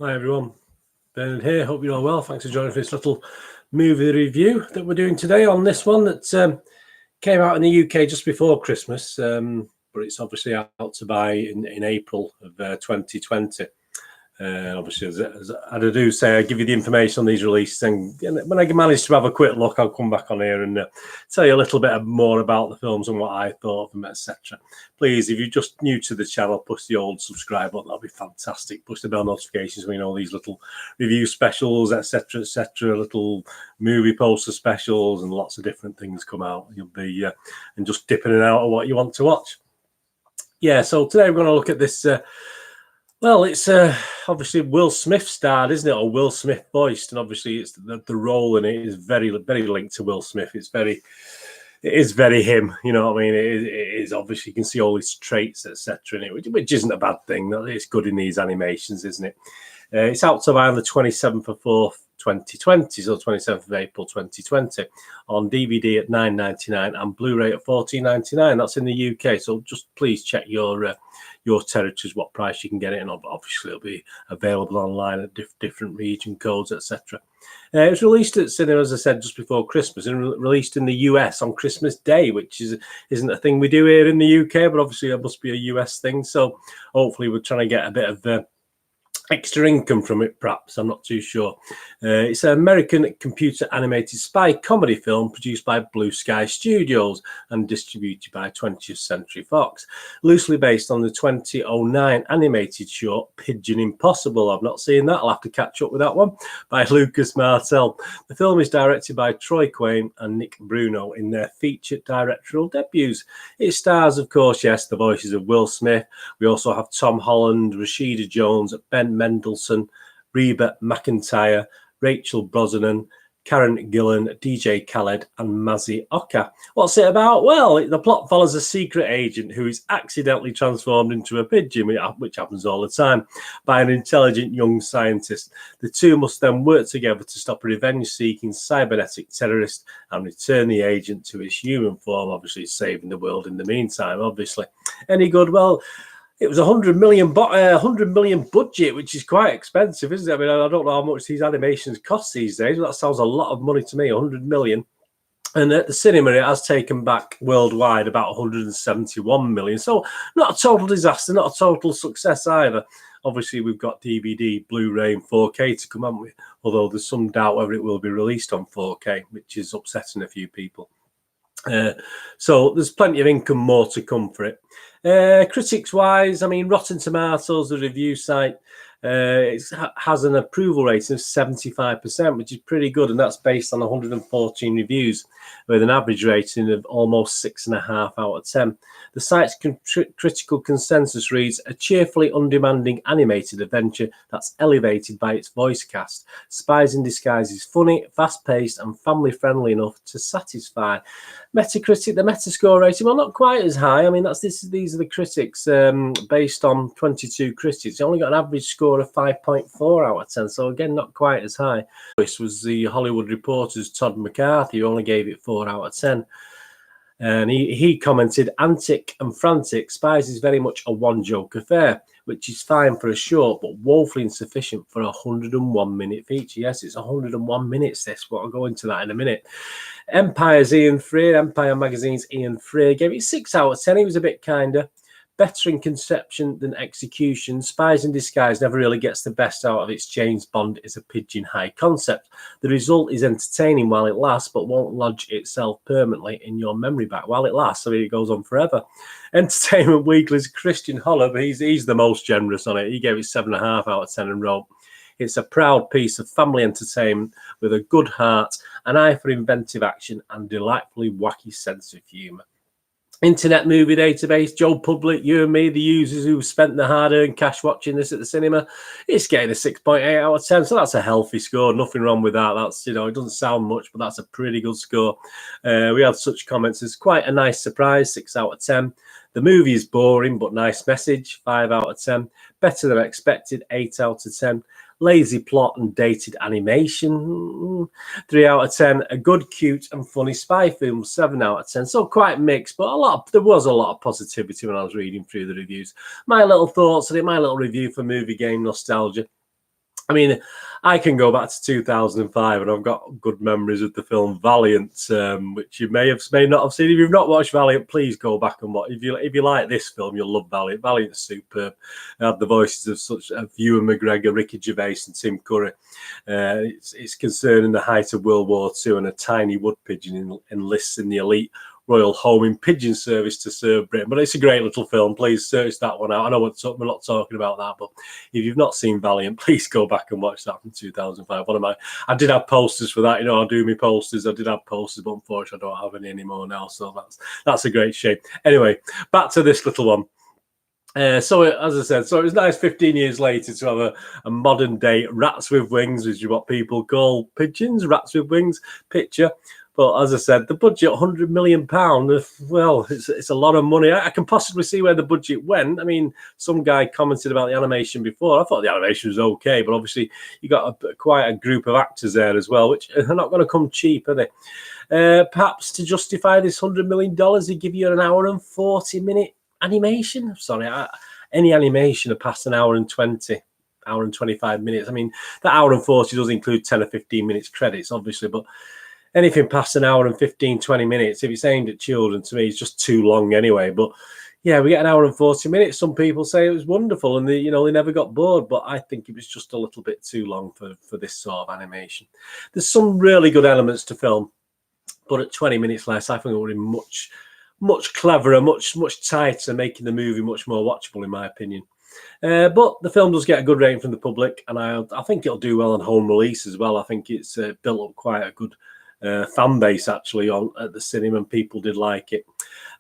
Hi everyone, Bernard here. Hope you're all well. Thanks for joining for this little movie review that we're doing today on this one that came out in the UK just before Christmas, but it's obviously out to buy in April of 2020. Obviously, as I do say, I give you the information on these releases, and when I manage to have a quick look, I'll come back on here and tell you a little bit more about the films and what I thought of them, etc. Please, if you're just new to the channel, push the old subscribe button. That'll be fantastic. Push the bell notifications when you know these little review specials, etc., etc. Little movie poster specials, and lots of different things come out. You'll be and just dipping in and out of what you want to watch. Yeah, so today we're going to look at this. Well, it's obviously Will Smith starred, isn't it? Or Will Smith voiced, and obviously it's the role in it is very linked to Will Smith. It is very him. You know what I mean? It is obviously you can see all his traits, etc. in it, which isn't a bad thing. It's good in these animations, isn't it? It's out to buy on the 27th of 4th, 2020, so 27th of April 2020, on DVD at $9.99 and Blu-ray at $14.99. That's in the UK. So just please check your territories, what price you can get it, and obviously it'll be available online at different region codes, etc. It was released at cinema, as I said, just before Christmas, and released in the US on Christmas Day, which isn't a thing we do here in the UK, but obviously it must be a US thing. So hopefully we're trying to get a bit of extra income from it, perhaps. I'm not too sure. It's an American computer animated spy comedy film produced by Blue Sky Studios and distributed by 20th Century Fox, loosely based on the 2009 animated short Pigeon Impossible. I've not seen that. I'll have to catch up with that one, by Lucas Martel. The film is directed by Troy Quane and Nick Bruno in their featured directorial debuts. It stars, of course, yes, the voices of Will Smith. We also have Tom Holland, Rashida Jones, Ben Mendelsohn, Reba McEntire, Rachel Brosnahan, Karen Gillan, DJ Khaled, and Mazzy Oka. What's it about? Well, the plot follows a secret agent who is accidentally transformed into a pigeon, which happens all the time, by an intelligent young scientist. The two must then work together to stop a revenge-seeking cybernetic terrorist and return the agent to his human form, obviously saving the world in the meantime, obviously. Any good? Well, it was $100 million budget, which is quite expensive, isn't it? I mean, I don't know how much these animations cost these days, but that sounds a lot of money to me, $100 million. And at the cinema, it has taken back worldwide about $171 million. So not a total disaster, not a total success either. Obviously, we've got DVD, Blu-ray, and 4K to come, haven't we? Although there's some doubt whether it will be released on 4K, which is upsetting a few people. So there's plenty of income more to come for it. Critics wise, I mean, Rotten Tomatoes, the review site, has an approval rating of 75%, which is pretty good, and that's based on 114 reviews with an average rating of almost 6.5 out of 10. The site's critical consensus reads, a cheerfully undemanding animated adventure that's elevated by its voice cast. Spies in Disguise is funny, fast-paced, and family-friendly enough to satisfy. Metacritic, the Metascore rating, well, not quite as high. I mean, these are the critics based on 22 critics. They only got an average score of 5.4 out of 10, so again, not quite as high. This was the Hollywood Reporter's Todd McCarthy, who only gave it 4 out of 10. And he commented, antic and frantic, Spies is very much a one-joke affair, which is fine for a short, but woefully insufficient for a 101-minute feature. Yes, it's 101 minutes, this, but I'll go into that in a minute. Empire Magazine's Ian Freer gave it 6 out of 10. He was a bit kinder. Better in conception than execution, Spies in Disguise never really gets the best out of its James Bond is a pigeon high concept. The result is entertaining while it lasts, but won't lodge itself permanently in your memory bank while it lasts. I mean, it goes on forever. Entertainment Weekly's Christian Holland, he's the most generous on it. He gave it 7.5 out of 10 and wrote, it's a proud piece of family entertainment with a good heart, an eye for inventive action, and delightfully wacky sense of humour. Internet Movie Database, Joe Public, you and me, the users who spent the hard-earned cash watching this at the cinema, it's getting a 6.8 out of 10, so that's a healthy score. Nothing wrong with that. That's, you know, it doesn't sound much, but that's a pretty good score. We had such comments as quite a nice surprise, 6 out of 10. The movie is boring, but nice message, 5 out of 10. Better than expected, 8 out of 10. Lazy plot and dated animation, 3 out of 10. A good, cute and funny spy film, 7 out of 10. So quite mixed, but there was a lot of positivity when I was reading through the reviews. My little thoughts on it, my little review for Movie Game Nostalgia. I mean, I can go back to 2005, and I've got good memories of the film Valiant, which you may not have seen. If you've not watched Valiant, please go back and watch. If you like this film, you'll love Valiant. Valiant's superb. It had the voices of such Ewan McGregor, Ricky Gervais, and Tim Curry. It's concerning the height of World War II, and a tiny wood pigeon enlists in the elite Royal Homing Pigeon Service to serve Britain. But it's a great little film. Please search that one out. I know we're not talking about that, but if you've not seen Valiant, please go back and watch that from 2005. I did have posters for that. I do my posters. I did have posters, but unfortunately I don't have any anymore now. So that's a great shame. Anyway, back to this little one. So as I said, it was nice 15 years later to have a modern day rats with wings, which is what people call pigeons, rats with wings picture. But as I said, the budget, £100 million, well, it's a lot of money. I can possibly see where the budget went. I mean, some guy commented about the animation before. I thought the animation was okay, but obviously you got quite a group of actors there as well, which are not going to come cheap, are they? Perhaps to justify this $100 million, they give you an hour and 40-minute animation. Sorry, any animation are past an hour and 20. Hour and 25 minutes. I mean, that hour and 40 does include 10 or 15 minutes credits, obviously, but anything past an hour and 15, 20 minutes, if it's aimed at children, to me, it's just too long anyway. But yeah, we get an hour and 40 minutes. Some people say it was wonderful and they never got bored, but I think it was just a little bit too long for this sort of animation. There's some really good elements to film, but at 20 minutes less, I think it would be much cleverer, much tighter, making the movie much more watchable, in my opinion. But the film does get a good rating from the public, and I think it'll do well on home release as well. I think it's built up quite a good fan base actually at the cinema, and people did like it.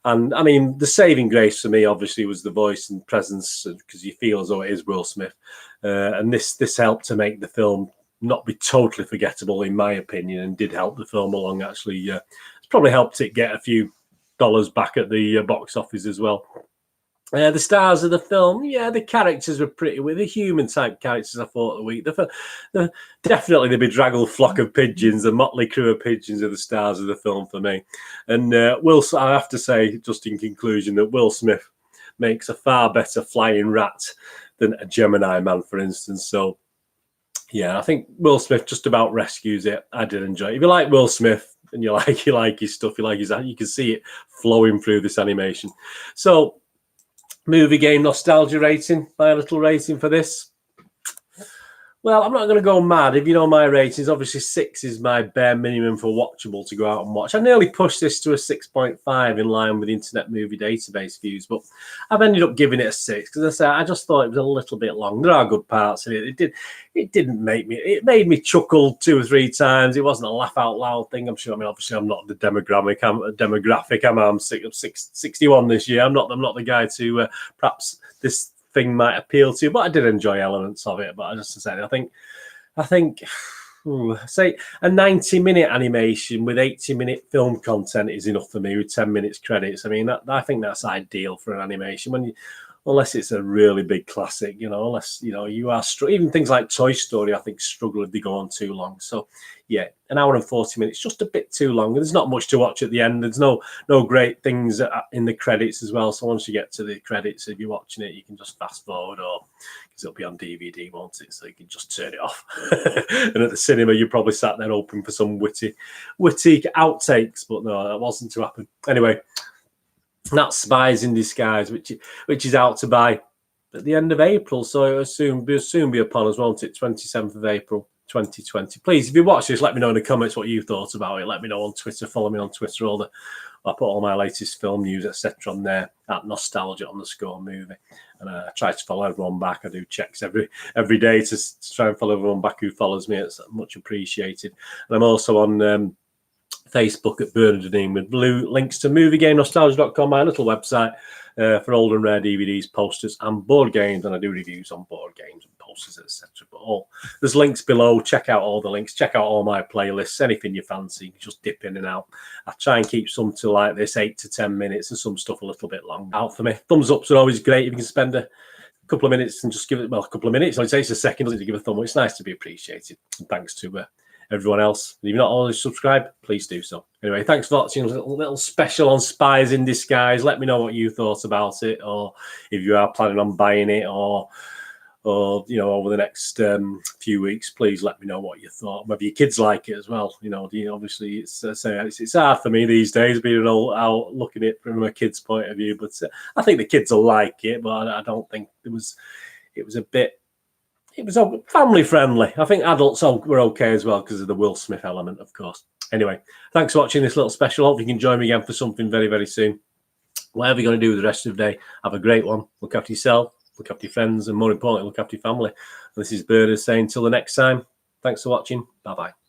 And I mean, the saving grace for me obviously was the voice and presence, because you feel as though it is Will Smith, and this helped to make the film not be totally forgettable, in my opinion, and did help the film along. Actually, it's probably helped it get a few dollars back at the box office as well. The stars of the film, the characters were pretty, with the human type characters, I thought, of the week. Definitely the bedraggled flock of pigeons, the motley crew of pigeons, are the stars of the film for me. And I have to say, just in conclusion, that Will Smith makes a far better flying rat than a Gemini Man, for instance. So, yeah, I think Will Smith just about rescues it. I did enjoy it. If you like Will Smith and you like his stuff, you can see it flowing through this animation. So, movie game nostalgia rating, my little rating for this. Well, I'm not going to go mad. If you know my ratings, obviously 6 is my bare minimum for watchable to go out and watch. I nearly pushed this to a 6.5 in line with Internet Movie Database views, but I've ended up giving it a 6 because I just thought it was a little bit long. There are good parts in it. It made me chuckle 2 or 3 times. It wasn't a laugh out loud thing. I'm sure. I mean, obviously, I'm not the demographic. I'm 61 this year. I'm not the guy to perhaps this thing might appeal to you, but I did enjoy elements of it. But I just said, I think say a 90-minute animation with 80-minute film content is enough for me with 10 minutes credits. I mean, I think that's ideal for an animation unless it's a really big classic, unless, you are even things like Toy Story, I think, struggle if they go on too long. So, yeah, an hour and 40 minutes, just a bit too long. There's not much to watch at the end. There's no great things in the credits as well. So once you get to the credits, if you're watching it, you can just fast forward, or because it'll be on DVD, won't it? So you can just turn it off. And at the cinema, you probably sat there hoping for some witty outtakes, but no, that wasn't to happen. Anyway, that's Spies in Disguise, which is out to buy at the end of April. So it'll soon be upon us, won't it? 27th of April, 2020. Please, if you watch this, let me know in the comments what you thought about it. Let me know on Twitter. Follow me on Twitter. I put all my latest film news, etc. on there at nostalgia_movie. And I try to follow everyone back. I do checks every day to try and follow everyone back who follows me. It's much appreciated. And I'm also on Facebook at Bernard and Ian with blue links to moviegamenostalgia.com, my little website for old and rare DVDs, posters, and board games. And I do reviews on board games and posters, etc. But there's links below. Check out all the links. Check out all my playlists. Anything you fancy, you can just dip in and out. I try and keep some to like this 8 to 10 minutes, and some stuff a little bit long out for me. Thumbs ups are always great if you can spend a couple of minutes and just give it, a couple of minutes. It takes a second to give a thumb up. It's nice to be appreciated. And thanks to everyone else. If you're not already subscribed, please do so. Anyway, thanks for watching a little special on Spies in Disguise. Let me know what you thought about it, or if you are planning on buying it, or or over the next few weeks, please let me know what you thought. Maybe your kids like it as well. Obviously it's hard for me these days being out looking at it from a kid's point of view, but I think the kids will like it. But I don't think it was family friendly. I think adults were okay as well because of the Will Smith element, of course. Anyway, thanks for watching this little special. Hope you can join me again for something very, very soon. Whatever you're going to do with the rest of the day, have a great one. Look after yourself, look after your friends, and more importantly, look after your family. And this is Bird saying, till the next time, thanks for watching. Bye-bye.